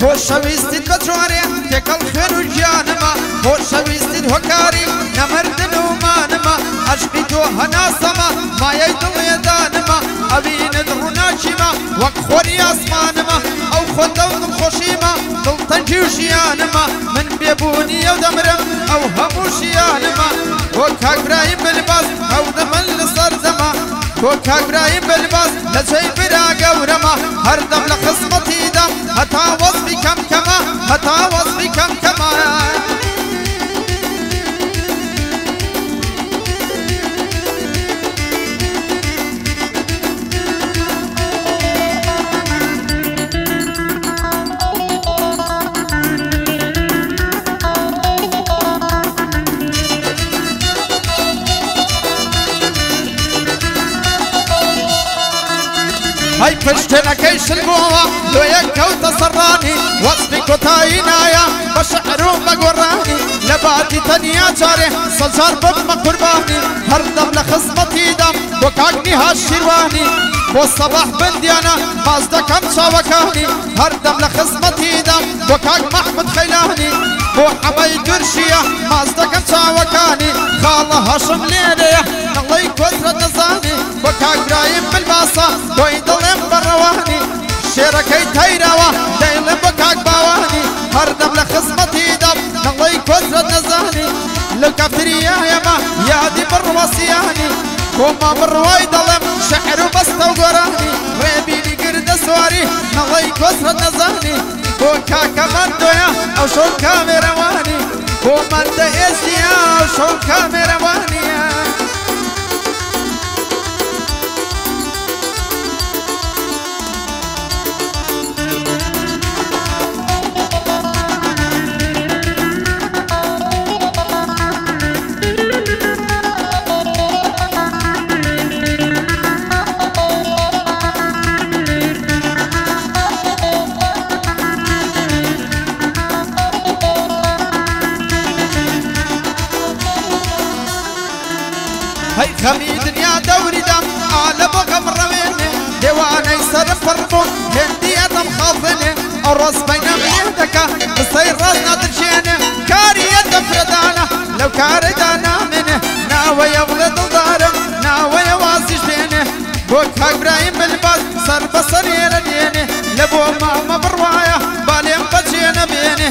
خۆشەویستیت بە جوارێ تێکەڵ خوێن و گیانمە خۆشەویستیت هۆکاری نەمردن و مانمە عەشقی تۆ هەناسەمە مایەی دڵێدانمە ئەبینت ڕووناکیمە وەک خۆری ئاسمانمە ئەو خۆتە و دڵخۆشیمە دڵتەنگی و ژیانمە من بێبوونی ئەو دەمرم ئەو هەموو ژیانمە بۆ کاکبراهیم بلباس ئەو دەمن لەسەر دەمە بۆ کاکبراهیم بلباس لە جێی برا گەورەمە هەردەم لە خزمەتیدەم هەتا وەزفی کەمکەمە هەتا وەزفی کەمکەمە هاي پشتنەکەی شل بووەوە لۆ یەک کەوتە سەڕانی وەسفی کۆتایی نایە بە شەعر و بە گۆڕانی لە باتی تەنیا جارێ سەجار ببمە قوربانی هەردەم لە خزمەتیدەم بۆ کاکنی هاشیروانی بۆ سەباح بندیانە ماز دەکەم چاوەکانی هەردەم لە خزمەتیدەم بۆ کاک مەحمود خەیلانی بۆ حەمەی درشیە ماز دەکەم چاوەکانی خاڵە هەشم لێرەیە نەڵەی کۆترە دەزانی بۆ کاکبراهیم بلباسە بۆی دڵێم بەڕەوانی شێرەکەی تەیراوە دەیڵێم بۆ کاک باوانی هەردەم لە خزمەتیدەم نەڵەی کۆترە دەزانی لە کەفتریایەمە یادی بڕوەسیانی کۆما بڕوای دەڵێم شەعر و بەستە و گۆرانی ڕێبینی گردە سواری نەڵەی کۆترە دەزانی بۆ کاکە مەندۆیە ئەو شەو کامێرەوانی بۆ مەندە ئێزیە ئەو شەو کامێرەوانیە هەی خەمی دنیا دەوریدەم ئالە بۆ غەم ڕەوێنێ دێوانەی سەرم پڕبوون هێندی ئەدەم خاڵێنێ ئەو ڕۆز بەینەم لێ دەکا قسەی ڕاز نادرژێنێ کاری ئەدەفرەدانە لەو کارەدا نامێنێ ناوەیە بڵێ دڵدارم ناوەیە وازیش بێنێ بۆ کاکبراهیم بلباس سەر بەسەر ئێرە دێنێ لە بۆ مامە بڕوایە بالێم بەجێ نەبێنێ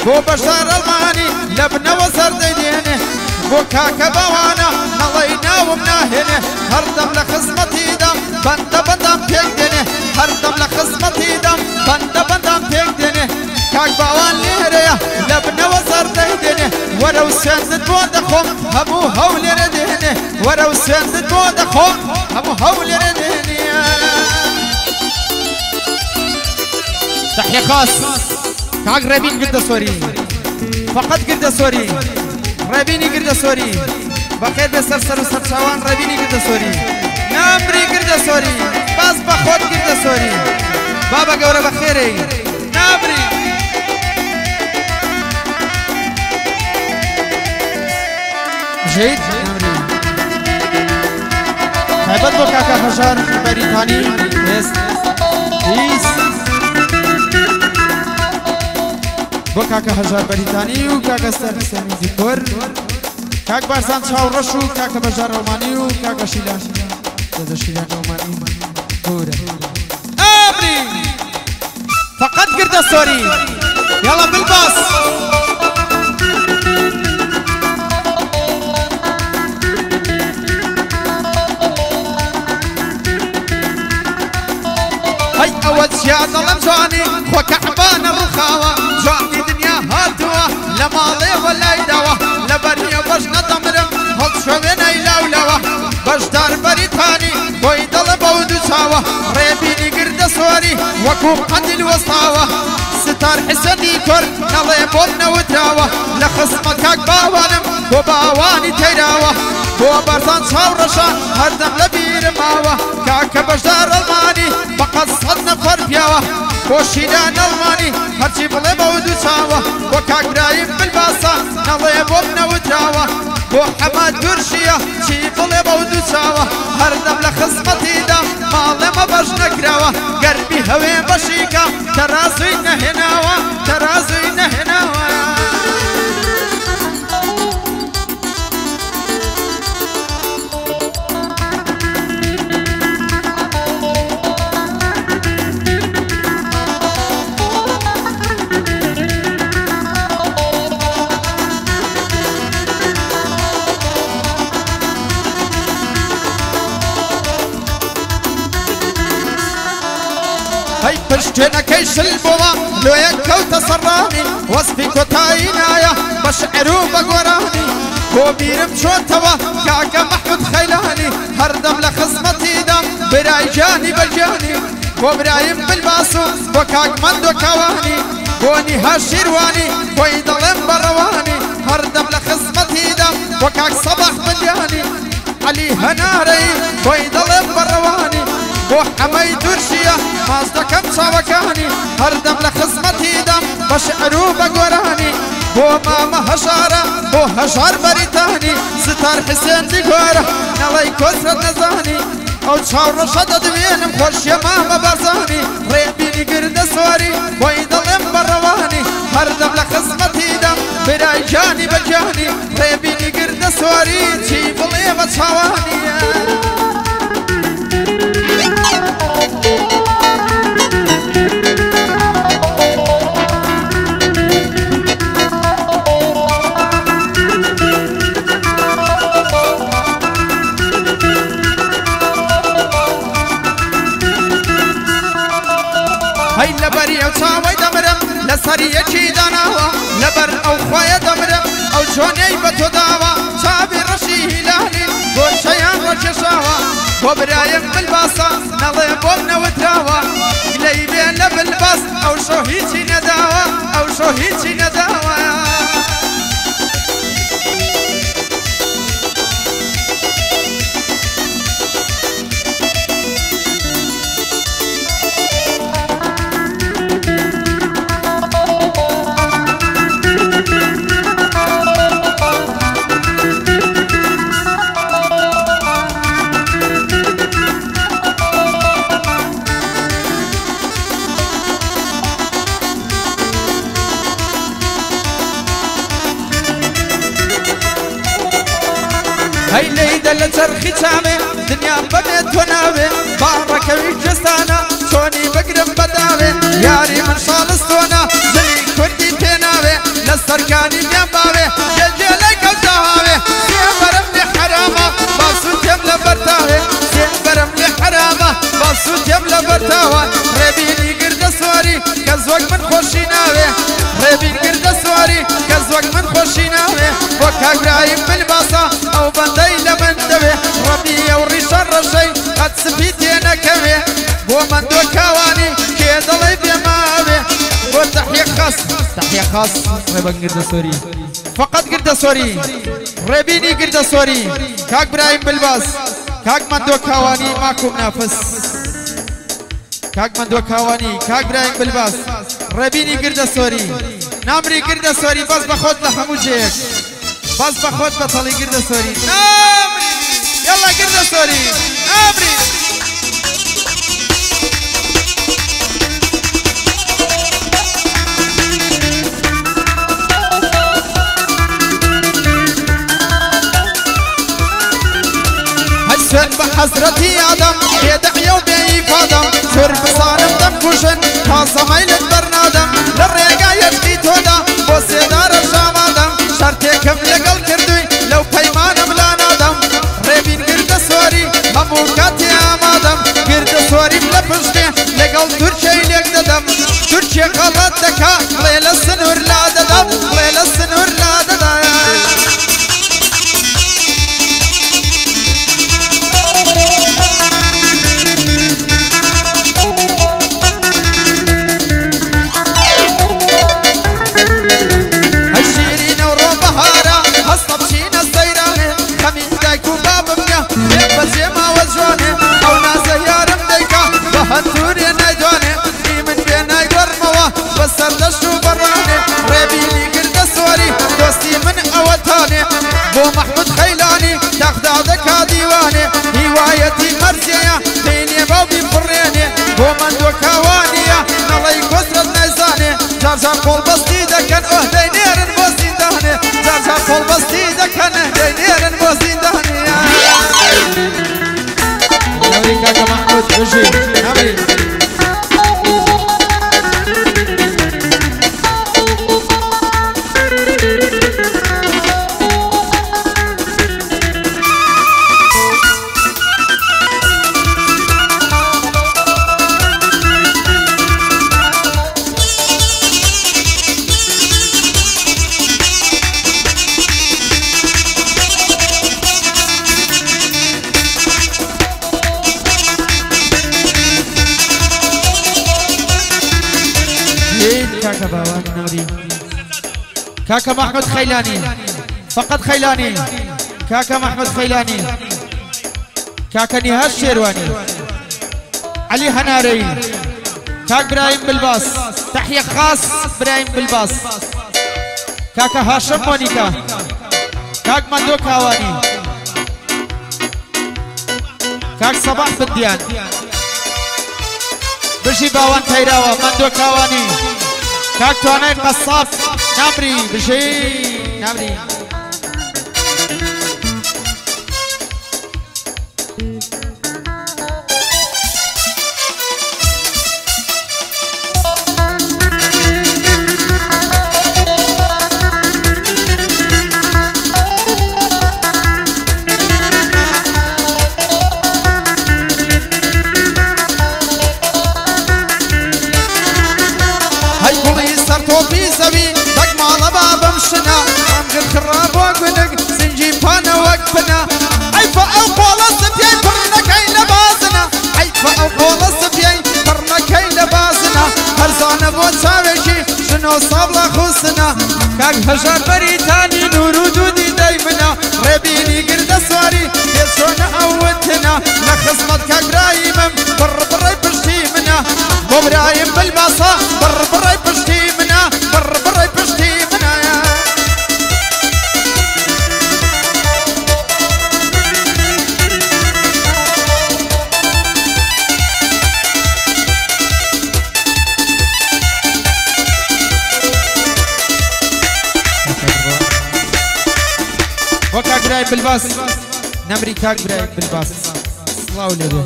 بۆ بەشار ئەڵمانی لە بنەوە سەردەی دێنێ بۆ کاکە باوانە نەڵەی ناوم ناهێنێ هەردەم لە خزمەتیدەم بەندە بەندام پێک دێنێ هەردەم لە خزمەتیدەم بەندە بەندام پێک دێنێ کاک باوان لێرەیە لە بنەوە سەردەی دێنێ وەرە و سوێندت بۆ دەخۆم هەموو هەو لێرە دێنێ وەرە و سوێندت بۆ دەخۆم هەموو هەو لێرە دێنێ تحیە خاص کاک ڕێبین گردە سۆری فقط گردە سۆری ڕێبینی گردە سۆری بەخێر بێ سەر و سەرچاوان ڕێبینی گردە سۆری نامری گردە سۆری باز بە خۆت گردە سۆری بابە گەورە بەخێرەی نامری ژەید نامری تایبەت بۆ کاکە هەژار بەریتانی هێست بۆ کاکە هەژار بەریتانی و کاکە سەرسەمی زیکۆر کاک بارزان چاوڕەش و کاکە بەژار ڕۆمانی و کاکە شیلان دەدە شیلان ڕۆمانی گەورە ئەمری فقط گردە سۆری یاڵا بلباس هەی ئەوە چیا دەڵەم جوانی خۆ کەعبانە ڕووخاوە جوانی دنیا هاتووە لە ماڵێوە لایداوە لە بەریە بەش نەدەمرم هەڵشەوێنەی لاولەوە بەشدار بەریتانی بۆی دەڵە بەو دوو چاوە ڕێبینی گردە سۆری وەکو قەندیل وەستاوە ستار حسەنی کۆر نەڵێ بۆم نەوتراوە لە خزمەت کاک باوانم بۆ باوانی تەیراوە بۆ بەرزان چاوڕەشە هەردەم لە بیرماوە کاکە بەشدار ئەڵمانی بەقەد سەد نەفەر پیاوە بۆ شیران ئەڵمانی هەرچی بڵێ بەو دوو چاوە بۆ کاکبراهیم بلباسە نەڵێ بۆم نەوتراوە بۆ حەماد درشیە چی بڵێ بەو دوو چاوە هەردەم لە خزمەتیدا ماڵێمە بەش نەکراوە گەرمی هەوێ بەشیکە تەرازوی نەهێناوە تشتنا كيش البوا لو يكوت سراني وصفي كوتاينايا بشعرو بقوراني وبيرم شوتوا كاكا محمود خيلاني هردم لخصمتي دم براي جاني بالجاني وبرايم بالباسو وكاك مندو كواني بوني هاشيرواني ويدلم برواني هردم لخصمتي دم وكاك صباح بالجاني علي هناري ويدلم برواني وحمي درشية مازدكم شاوكاني هردم لخصمتي دم بشعرو بقوراني وماما هشارة وهشار بريتاني ستار حسين ديقورة نلاي كسرة نزاني او تشاور رشد دوينم خوش يا ماما بازاني ريبيني قرد سواري ويدلم برواني هردم لخصمتي دم براي جاني بجاني ريبيني قرد سواري تشيب ليبا تشاواني هاي لبري او تاوي دمرم لسري يجي داناوا لبر او خويا دمرم او جوني بتو داوا شابي رشي هلالي وشيان رجشاوا وبرايم بالباسا نظيم بومنا وتراوا قليبين لبالباس او شو هيجي نداوا او شو هيجي نداوا هاي ليدا لترخي تامي دنيا بنت وناوي بارك ويجستانا سوني بقرم بداوي ياري من شال السونا زلي كردي بيناوي للسركاني بينباوي جلجلك وزهاوي سيبرم لحرامة باسوت يملا برتاوي سيبرم لحرامة باسوت يملا برتاوي ريبيني قرد سواري كزوق من خوشيناوي ريبين قرد سواري كزوق من خوشيناوي وكاك برايم بالباسا او بندي لمن دوي ربي وريش الرشي قد سبيتينا كوي ومن دو كواني كيدلي بيماوي وتحية خاص تحية خاص ريبين قرد سوري فقط قرد سوري ريبيني قرد سوري كاك برايم بالباس كاك من دو كواني ماكو منافس كاك من دو كواني كاك برايم بالباس ريبيني قرد سوري نامري قرد سوري بس بخود لحمو جيك بس بخود بطلي قرد سوري نامري يلا قرد سوري نامري حسن بحسرتي آدم يدعي وبيعي فادم سر بصارم دم كوشن خاصة ميلة برنادم للريقا يشتي تودا بوسيدار الشام آدم شرطي كم لقل كردوي لو بيمان ملا نادم ريبين قرد سوري هموكاتي آمادم قرد سوري بلبشتي لقل ترشي لك ددم ترشي غلط دكا ليلة السنور لا ددم ليلة السنور لا ددم محمود خيلاني تاخذ ذكا ديواني هوايتي مرسية بيني بوبي فريني ومن وكوانية نلاي كسرة نيزاني جارجار قول بسطي دكن اهدي نيرن بوزين دهني جارجار قول بسطي دكن اهدي نيرن بوزين دهني نوري كاكا محمود بجي نوري باوان نوري كاكا محمود خيلاني فقط خيلاني كاكا محمود خيلاني كاكا نهاد شيرواني علي هناري كاك برايم بالباص تحية خاص برايم بالباص كاكا هاشم مونيكا كاك مندو كاواني كاك صباح فديان بشي باوان تيراوا مندو كاواني كاك تواني قصاف نامري بشي نامري خراب وقلق سنجي بانا وقفنا عيفا او قولا سبيان برنا كي لباسنا عيفا او قولا سبيان برنا كي لباسنا هرزانا بوتساوشي شنو صابلا خوصنا كاك هجار بريتاني نور وجودي دايمنا ربيني قرد سواري يسونا عودتنا لخصمت كاك رايمم بر براي بشتي منا وبرايم بالباصا بر براي بشتي منا بر براي بشتي منا وكاك برايم بالباص نمري كاك برايم بالباص صلاو لبي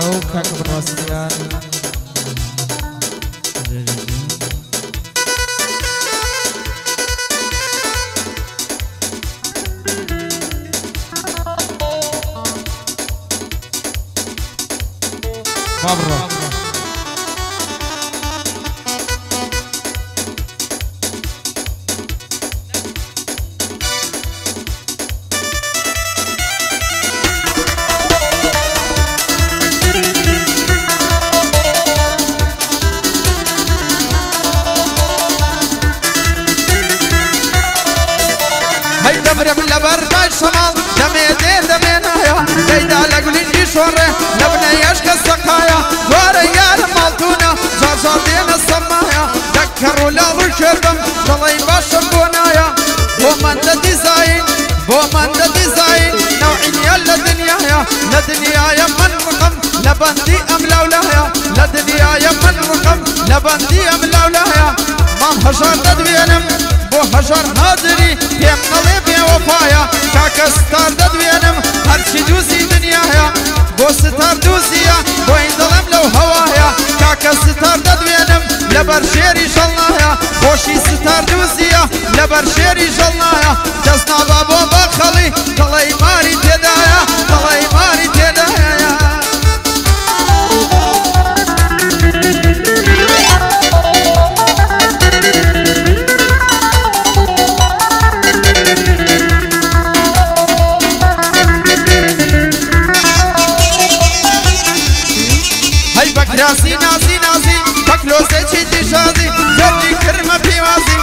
او كاك بالراسيان مبروك شمال دمي دير دمي نايا ليدا لقلنجي شوره لبني يشك السقايا وريال مالتونا جار دين السمايا ذكروا لابو الشربم طلي باشر بونايا بومن ديزاين نوعية لدنيايا لدنيايا من رقم لبندي ام لولايا لدنيايا من رقم لبندي ام لولايا ما هجر تدوينم بو هجر هادري بيم نلي وفايا كاكا ستار ددوينم هرشي دوسي دنيايا بو ستار دوسيا بو اندلم لو هوايا كاكا ستار ددوينم لبر شيري جلنايا خوشي ستار دوسيا لبر شيري جلنايا دزنا بابو بخلي طلي ماري تدايا طلي ماري تدايا ناسي ناسي ناسي تاكلو سيتي تشازي زرني كرمه في واسي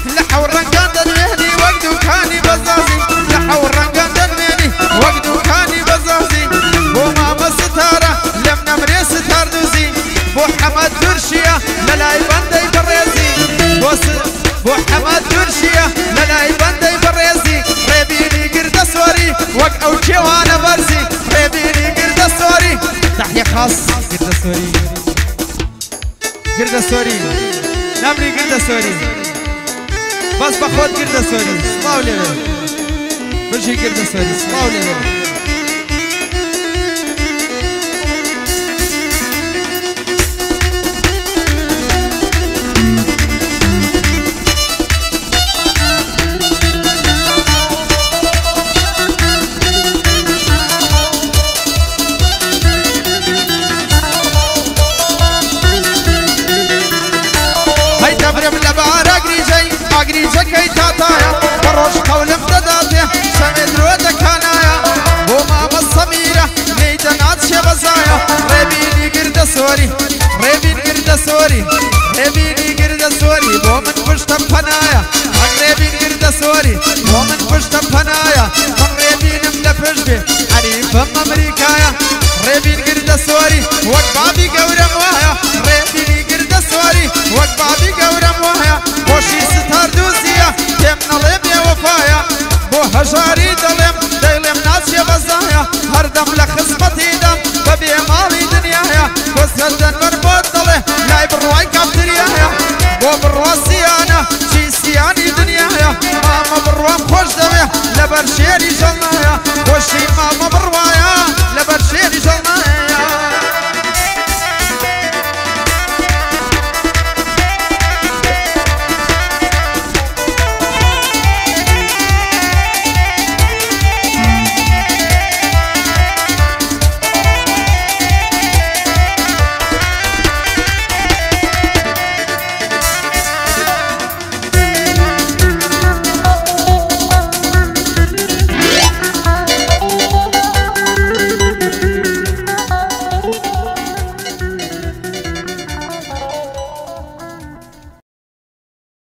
لحو الرنقان دنيني وقدو كاني بزازي لحو الرنقان دنيني وقدو كاني بزازي بو ماما ستارة لم نمري ستار دوزي بو حمد درشية للاي بندي بريزي بو حمد درشية للاي بندي بريزي ريبيني قرد سوري وق او جوانا برزي ريبيني قرد سوري تحية خاص قرد سوري قرد سوري نمري قرد سوري بس بخوت قرد سوري صلاو لي برشي قرد سوري صلاو لي اقري جكي تاتايا بروش قولم دداتي سميد روتا كانايا وما بالصميرة ميدانات شبزايا ريبيني قرد سوري ريبين قرد سوري پشتم فنایا مغربین گرد سوری ومن پشتم فنایا من ریبینم لپش بی عریفم امریکایا ریبین گرد سوری وک بابی گورم وایا ریبینی گرد سوری وک بابی گورم وایا خوشی ستار دوزیا تیم نلیم یا وفایا بو هجاری دلیم ناسی بزایا هر دم لخصمتی دم ببی مالی دنیایا وسهدن مربوط دله لاي برواي كابتريايا بو برواسيانا سيسياني دنيايا ماما بروام خوش دمي لبر شيري جنايا وشي ماما بروايا